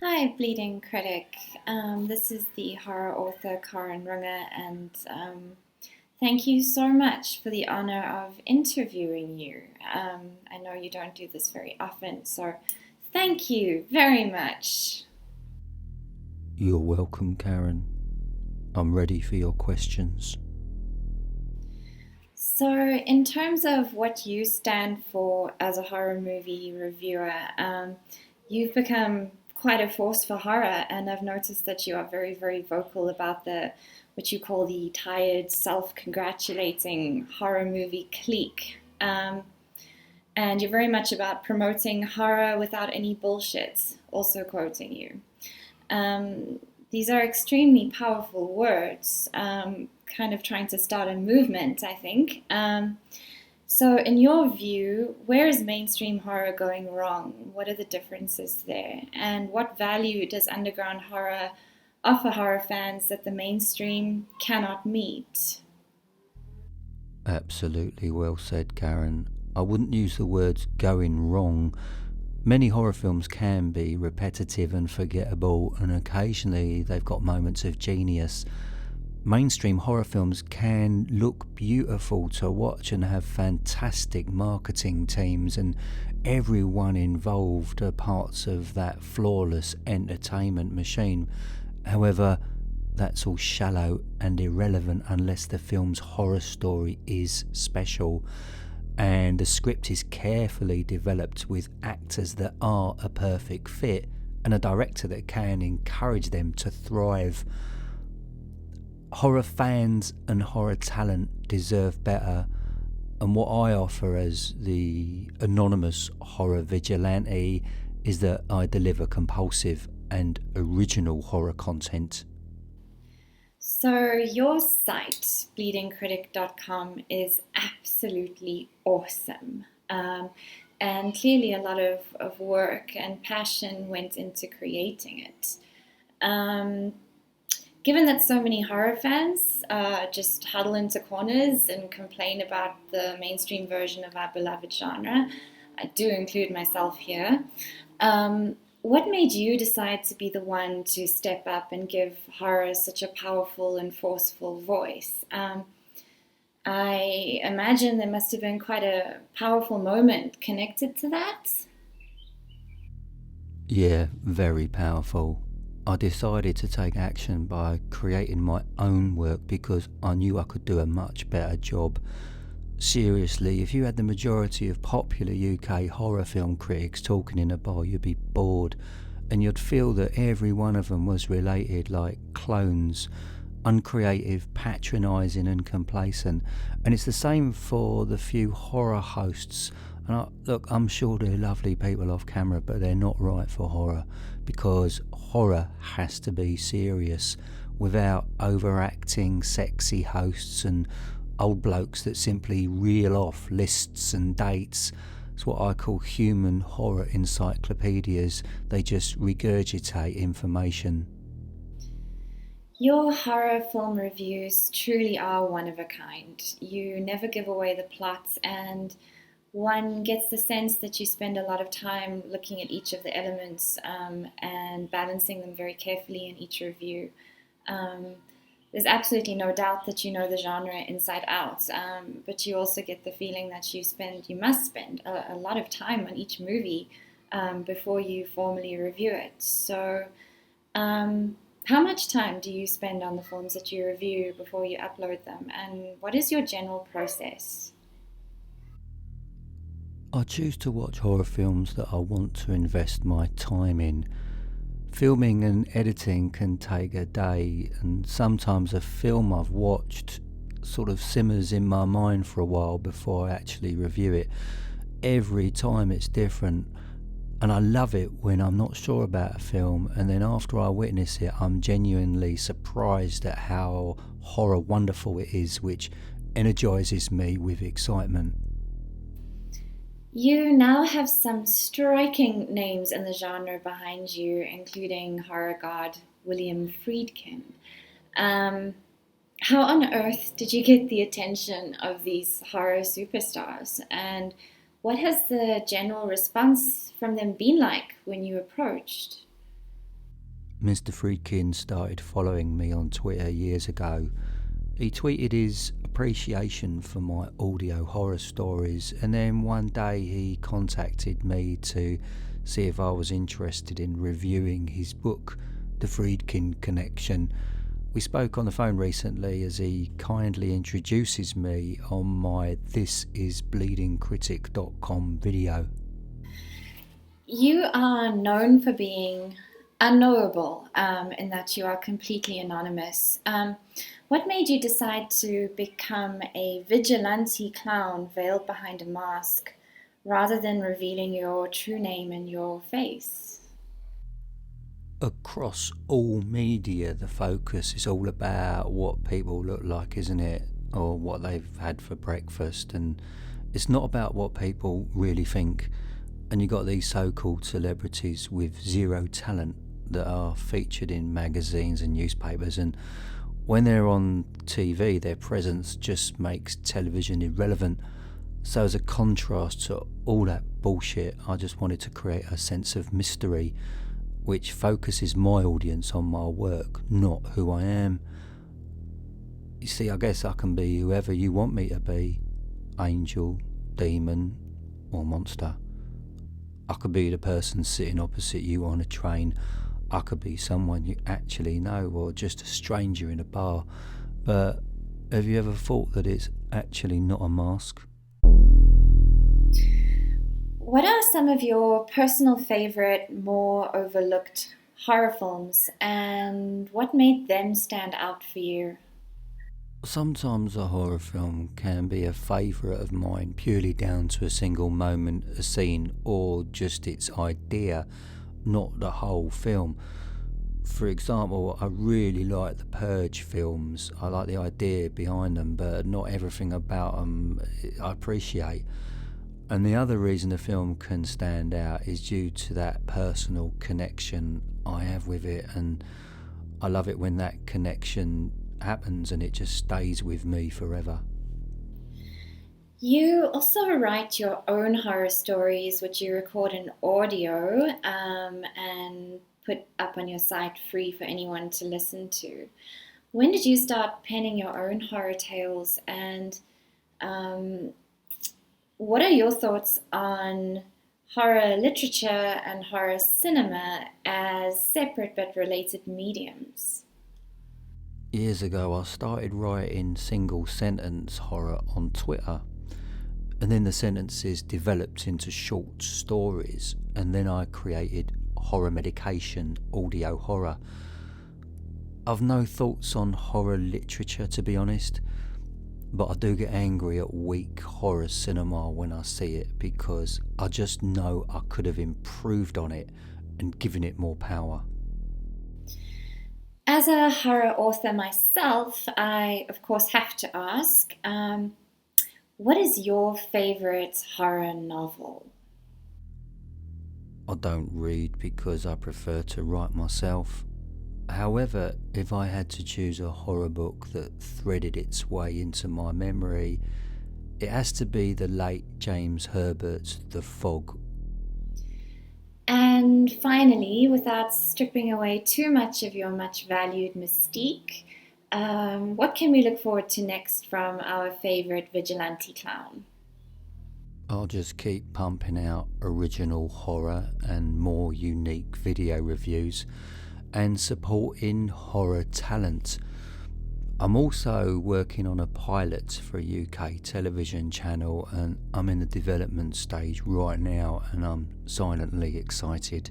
Hi, Bleeding Critic. This is the horror author Karen Runge, and thank you so much for the honor of interviewing you. I know you don't do this very often, so thank you very much. You're welcome, Karen. I'm ready for your questions. So, in terms of what you stand for as a horror movie reviewer, you've become quite a force for horror, and I've noticed that you are very, very vocal about the what you call the tired, self-congratulating horror movie clique. And you're very much about promoting horror without any bullshit, also quoting you. Um, these are extremely powerful words, kind of trying to start a movement, I think. So, in your view, where is mainstream horror going wrong? What are the differences there? And what value does underground horror offer horror fans that the mainstream cannot meet? Absolutely well said, Karen. I wouldn't use the words going wrong. Many horror films can be repetitive and forgettable, and occasionally they've got moments of genius. Mainstream horror films can look beautiful to watch and have fantastic marketing teams, and everyone involved are parts of that flawless entertainment machine. However, that's all shallow and irrelevant unless the film's horror story is special and the script is carefully developed with actors that are a perfect fit and a director that can encourage them to thrive. Horror fans and horror talent deserve better, and what I offer as the anonymous horror vigilante is that I deliver compulsive and original horror content. So, your site, bleedingcritic.com, is absolutely awesome. And clearly, a lot of work and passion went into creating it. Um, Given that so many horror fans just huddle into corners and complain about the mainstream version of our beloved genre, I do include myself here. What made you decide to be the one to step up and give horror such a powerful and forceful voice? I imagine there must have been quite a powerful moment connected to that. Yeah, very powerful. I decided to take action by creating my own work because I knew I could do a much better job. Seriously, if you had the majority of popular UK horror film critics talking in a bar, you'd be bored, and you'd feel that every one of them was related like clones, uncreative, patronising, and complacent. And it's the same for the few horror hosts. Look, I'm sure they're lovely people off camera, but they're not right for horror because horror has to be serious without overacting sexy hosts and old blokes that simply reel off lists and dates. It's what I call human horror encyclopedias. They just regurgitate information. Your horror film reviews truly are one of a kind. You never give away the plot, and one gets the sense that you spend a lot of time looking at each of the elements and balancing them very carefully in each review. Um, there's absolutely no doubt that you know the genre inside out, but you also get the feeling that you must spend a lot of time on each movie before you formally review it. So, how much time do you spend on the films that you review before you upload them, and what is your general process? I choose to watch horror films that I want to invest my time in. Filming and editing can take a day, and sometimes a film I've watched sort of simmers in my mind for a while before I actually review it. Every time it's different, and I love it when I'm not sure about a film, and then after I witness it, I'm genuinely surprised at how horror wonderful it is, which energizes me with excitement. You now have some striking names in the genre behind you, including horror god William Friedkin. Um, how on earth did you get the attention of these horror superstars? And what has the general response from them been like when you approached? Mr. Friedkin started following me on Twitter years ago. He tweeted his appreciation for my audio horror stories, and then one day he contacted me to see if I was interested in reviewing his book, The Friedkin Connection. We spoke on the phone recently as he kindly introduces me on my thisisbleedingcritic.com video. You are known for being unknowable in that you are completely anonymous. What made you decide to become a vigilante clown veiled behind a mask rather than revealing your true name and your face? Across all media, the focus is all about what people look like, isn't it? Or what they've had for breakfast, and it's not about what people really think. And you got these so-called celebrities with zero talent that are featured in magazines and newspapers, and when they're on TV, their presence just makes television irrelevant. So as a contrast to all that bullshit, I just wanted to create a sense of mystery which focuses my audience on my work, not who I am. You see, I guess I can be whoever you want me to be. Angel, demon, or monster. I could be the person sitting opposite you on a train. I could be someone you actually know, or just a stranger in a bar. But have you ever thought that it's actually not a mask? What are some of your personal favorite, more overlooked horror films, and what made them stand out for you? Sometimes a horror film can be a favourite of mine purely down to a single moment, a scene, or just its idea, not the whole film. For example, I really like the Purge films. I like the idea behind them, but not everything about them I appreciate. And the other reason a film can stand out is due to that personal connection I have with it, and I love it when that connection happens and it just stays with me forever. You also write your own horror stories, which you record in audio and put up on your site free for anyone to listen to. When did you start penning your own horror tales, and um, what are your thoughts on horror literature and horror cinema as separate but related mediums? Years ago, I started writing single sentence horror on Twitter, and then the sentences developed into short stories, and then I created Horror Medication audio horror. I've no thoughts on horror literature, to be honest, but I do get angry at weak horror cinema when I see it, because I just know I could have improved on it and given it more power. As a horror author myself, I of course have to ask, what is your favorite horror novel? I don't read because I prefer to write myself. However, if I had to choose a horror book that threaded its way into my memory, it has to be the late James Herbert's The Fog. And finally, without stripping away too much of your much valued mystique, what can we look forward to next from our favorite vigilante clown? I'll just keep pumping out original horror and more unique video reviews and supporting horror talent. I'm also working on a pilot for a UK television channel, and I'm in the development stage right now, and I'm silently excited.